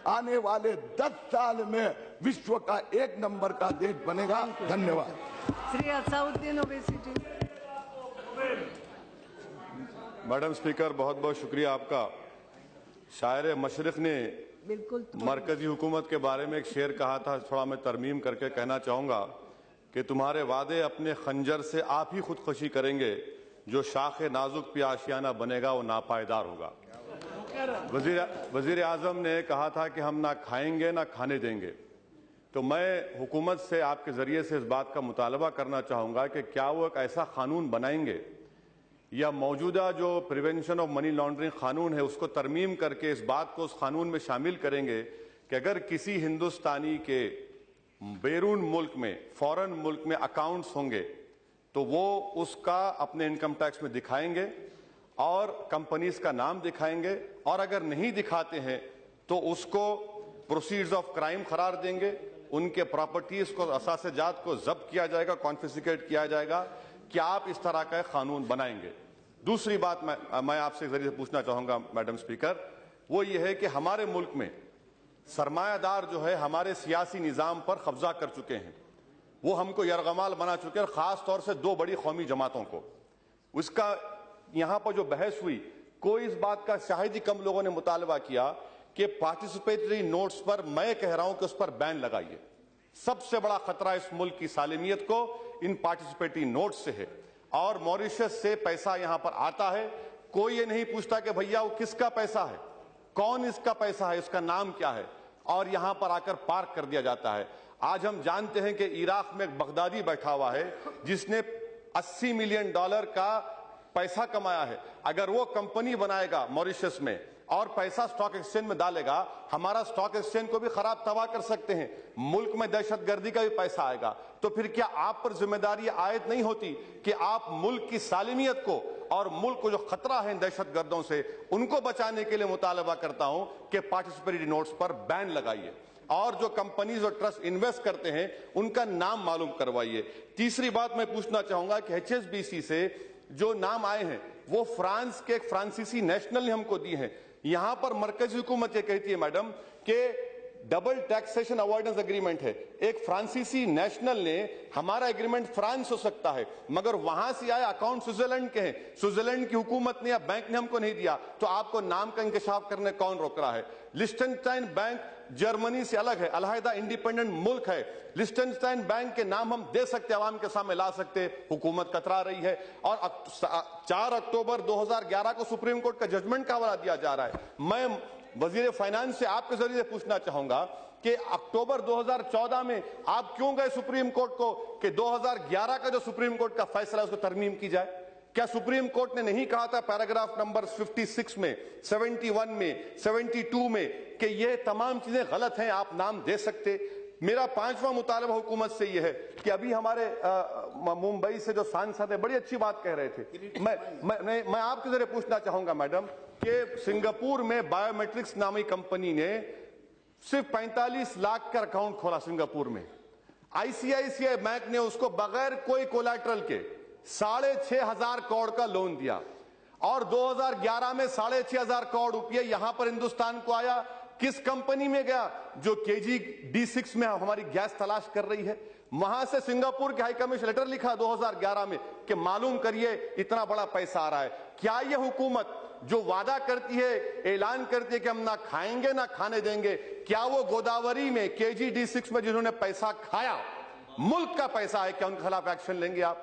आने वाले 10 साल में विश्व का 1 नंबर का देश बनेगा। धन्यवाद। श्री असाउद्दीन ओवैसी। मैडम स्पीकर, बहुत बहुत शुक्रिया आपका। शायर मशरिक ने बिल्कुल मरकजी हुकूमत के बारे में एक शेर कहा था, थोड़ा मैं तरमीम करके कहना चाहूँगा कि तुम्हारे वादे अपने खंजर से आप ही खुदकुशी करेंगे, जो शाख नाजुक पे आशियाना बनेगा वो नापायदार होगा। वजीर आजम ने कहा था कि हम ना खाएंगे ना खाने देंगे। तो मैं हुकूमत से आपके ज़रिए से इस बात का मुतालबा करना चाहूँगा कि क्या वो एक ऐसा कानून बनाएंगे या मौजूदा जो प्रिवेंशन ऑफ मनी लॉन्ड्रिंग कानून है उसको तरमीम करके इस बात को उस कानून में शामिल करेंगे कि अगर किसी हिंदुस्तानी के बैरून मुल्क में, फॉरेन मुल्क में अकाउंट्स होंगे तो वो उसका अपने इनकम टैक्स में दिखाएंगे और कंपनीज का नाम दिखाएंगे, और अगर नहीं दिखाते हैं तो उसको प्रोसीड्स ऑफ क्राइम करार देंगे, उनके प्रॉपर्टीज को, असासे-जात को जब्त किया जाएगा, कॉन्फिस्केट किया जाएगा। क्या आप इस तरह का कानून बनाएंगे? दूसरी बात मैं आपसे जरिए से पूछना चाहूंगा मैडम स्पीकर, वो ये है कि हमारे मुल्क में सरमायादार जो है हमारे सियासी निजाम पर कब्जा कर चुके हैं, वो हमको यरगमाल बना चुके हैं, खास तौर से 2 बड़ी कौमी जमातों को। उसका यहां पर जो बहस हुई, कोई इस बात का शायद ही कम लोगों ने मुतालबा किया कि पार्टिसिपेटरी नोट्स पर, मैं कह रहा हूं कि उस पर बैन लगाइए। सबसे बड़ा खतरा इस मुल्क की सालिमियत को इन पार्टिसिपेटरी नोट्स से है, और मॉरिशस से पैसा यहां पर आता है, कोई ये नहीं पूछता कि भैया वो किसका पैसा है, कौन इसका पैसा है, इसका नाम क्या है, और यहां पर आकर पार्क कर दिया जाता है। आज हम जानते हैं कि इराक में एक बगदादी बैठा हुआ है जिसने $80 मिलियन का पैसा कमाया है। अगर वो कंपनी बनाएगा मॉरिशस में और पैसा स्टॉक एक्सचेंज में डालेगा, हमारा स्टॉक एक्सचेंज को भी खराब तबाह कर सकते हैं, मुल्क में दहशतगर्दी का भी पैसा आएगा। तो फिर क्या आप पर जिम्मेदारी आयद नहीं होती कि आप मुल्क की सालिमियत को और मुल्क को जो खतरा है दहशतगर्दों से, उनको बचाने के लिए मुतालबा करता हूं कि पार्टिसिपेटरी नोट्स पर बैन लगाइए, और जो कंपनीज और ट्रस्ट इन्वेस्ट करते हैं उनका नाम मालूम करवाइए। तीसरी बात मैं पूछना चाहूंगा कि HSBC से जो नाम आए हैं वो फ्रांस के एक फ्रांसीसी नेशनल ने हमको दिए हैं। यहां पर मरकजी हुकूमत ये कहती है मैडम कि डबल टैक्सेशन अवॉइडेंस एग्रीमेंट है, एक फ्रांसीसी नेशनल ने, हमारा एग्रीमेंट फ्रांस हो सकता है मगर वहां से आए अकाउंट स्विट्जरलैंड के हैं, स्विट्जरलैंड की हुकूमत ने या बैंक ने हमको नहीं दिया, तो आपको नाम का इंकशाफ करने कौन रोक रहा है? लिechtenstein बैंक जर्मनी से अलग है, अलहदा इंडिपेंडेंट मुल्क है। लिechtenstein बैंक के नाम हम दे सकते, आवाम के सामने ला सकते, हुकूमत कतरा रही है। और 4 अक्टूबर 2011 को सुप्रीम कोर्ट का जजमेंट का हवाला दिया जा रहा है। मैं वजीर फाइनेंस से आपके जरिए पूछना चाहूंगा कि अक्टूबर 2014 में आप क्यों गए सुप्रीम कोर्ट को कि 2011 का जो सुप्रीम कोर्ट का फैसला है उसको तरमीम की जाए? क्या सुप्रीम कोर्ट ने नहीं कहा था पैराग्राफ नंबर 56 में, 71 में, 72 में कि ये तमाम चीजें गलत हैं, आप नाम दे सकते? मेरा 5वां मुतालबा हुकूमत से यह है कि अभी हमारे मुंबई से जो सांसद है बड़ी अच्छी बात कह रहे थे, मैं आपके जरिए पूछना चाहूंगा मैडम कि सिंगापुर में बायोमेट्रिक्स नामी कंपनी ने सिर्फ 45 लाख का अकाउंट खोला सिंगापुर में। ICICI बैंक ने उसको बगैर कोई कोलैटरल के 6,500 करोड़ का लोन दिया, और 2011 में 6,500 करोड़ रुपये यहां पर हिंदुस्तान को आया। किस कंपनी में गया? जो KG D6 में हमारी गैस तलाश कर रही है। वहां से सिंगापुर के हाई कमीशन लेटर लिखा 2011 में कि मालूम करिए इतना बड़ा पैसा आ रहा है। क्या यह हुकूमत जो वादा करती है, ऐलान करती है कि हम ना खाएंगे ना खाने देंगे, क्या वो गोदावरी में KG D6 में जिन्होंने पैसा खाया, मुल्क का पैसा है, क्या उनके खिलाफ एक्शन लेंगे आप?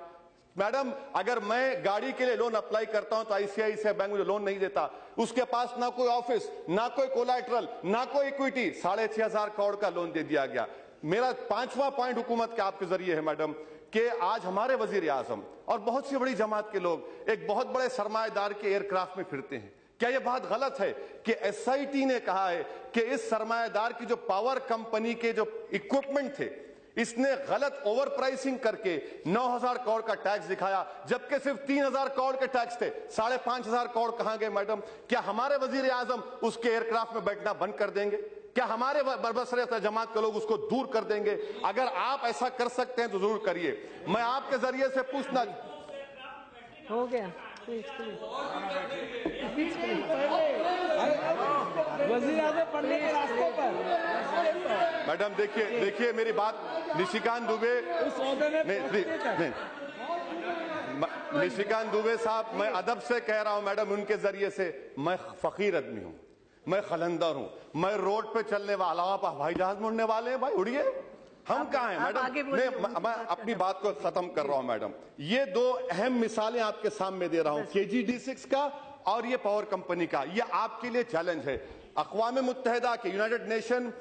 मैडम, अगर मैं गाड़ी के लिए लोन अप्लाई करता हूं तो ICICI बैंक मुझे लोन नहीं देता, उसके पास ना कोई ऑफिस, ना कोई कोलैटरल, ना कोई इक्विटी, 6,500 करोड़ का लोन दे दिया गया। मेरा 5वां पॉइंट हुकूमत के आपके जरिए है मैडम कि आज हमारे वजीर आजम और बहुत सी बड़ी जमात के लोग एक बहुत बड़े सरमाएदार के एयरक्राफ्ट में फिरते हैं। क्या यह बात गलत है कि SIT ने कहा है कि इस सरमाएदार की जो पावर कंपनी के जो इक्विपमेंट थे, इसने गलत ओवर प्राइसिंग करके 9,000 करोड़ का टैक्स दिखाया, जबकि सिर्फ 3,000 करोड़ के टैक्स थे। 5,500 करोड़ कहां गए मैडम? क्या हमारे वजीर आजम उसके एयरक्राफ्ट में बैठना बंद कर देंगे? क्या हमारे बरबसरे जमात के लोग उसको दूर कर देंगे? अगर आप ऐसा कर सकते हैं तो जरूर करिए। मैं आपके जरिए से पूछना, हो गया वजीर आज़म पढ़ने के रास्तों पर। मैडम देखिए मेरी बात, निशिकांत दुबे उस ओहदे में नहीं, निशिकांत दुबे साहब, मैं अदब से कह रहा हूं मैडम, उनके जरिए से मैं फकीर आदमी हूं, मैं खलंदर हूं, मैं रोड पे चलने वाला हूं, आप हवाई जहाज मुड़ने वाले हैं, भाई उड़िए, हम कहाँ हैं मैडम? मैं अपनी बात को खत्म कर रहा हूं मैडम। ये दो अहम मिसालें आपके सामने दे रहा हूं, KG-D6 का और ये पावर कंपनी का। ये आपके लिए चैलेंज है। अक़वाम मुत्तहिदा के यूनाइटेड नेशन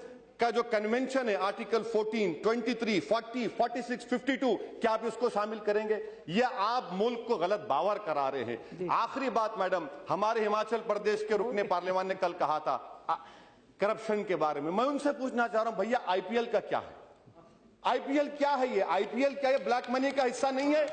का जो कन्वेंशन है, आर्टिकल 14, 23, 40, 46, 52, क्या आप इसको शामिल करेंगे? या आप मुल्क को गलत बावर करा रहे हैं? आखिरी बात मैडम, हमारे हिमाचल प्रदेश के रुकने पार्लियामान ने कल कहा था करप्शन के बारे में। मैं उनसे पूछना चाह रहा हूं, भैया IPL का क्या है? IPL क्या है? ये IPL क्या, ये ब्लैक मनी का हिस्सा नहीं है?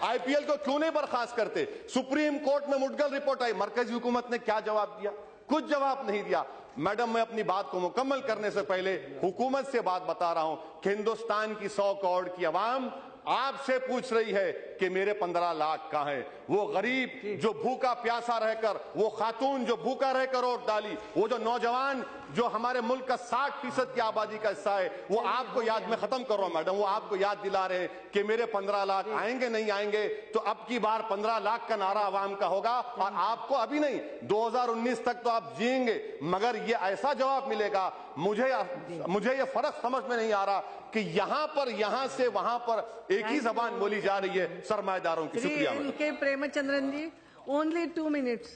IPL को क्यों नहीं बर्खास्त करते? सुप्रीम कोर्ट में मुडगल रिपोर्ट आई, मरकजी हुकूमत ने क्या जवाब दिया? कुछ जवाब नहीं दिया। मैडम, मैं अपनी बात को मुकम्मल करने से पहले हुकूमत से बात बता रहा हूं कि हिंदुस्तान की 100 करोड़ की आवाम आपसे पूछ रही है कि मेरे 15 लाख कहां है? वो गरीब जो भूखा प्यासा रहकर, वो खातून जो भूखा रहकर वोट डाली, वो जो नौजवान जो हमारे मुल्क का 60% की आबादी का हिस्सा है, वो आपको याद, में खत्म कर रहा हूं मैडम, वो आपको याद दिला रहे हैं कि मेरे 15 लाख आएंगे नहीं आएंगे। तो अब की बार 15 लाख का नारा आवाम का होगा, और आपको अभी नहीं 2019 तक तो आप जिएंगे, मगर ये ऐसा जवाब मिलेगा। मुझे ये फर्क समझ में नहीं आ रहा कि यहां से वहां पर एक ही जबान बोली जा रही है सरमाएदारों की। शुक्रिया। प्रेमचंद्रन जी, ओनली 2 minutes.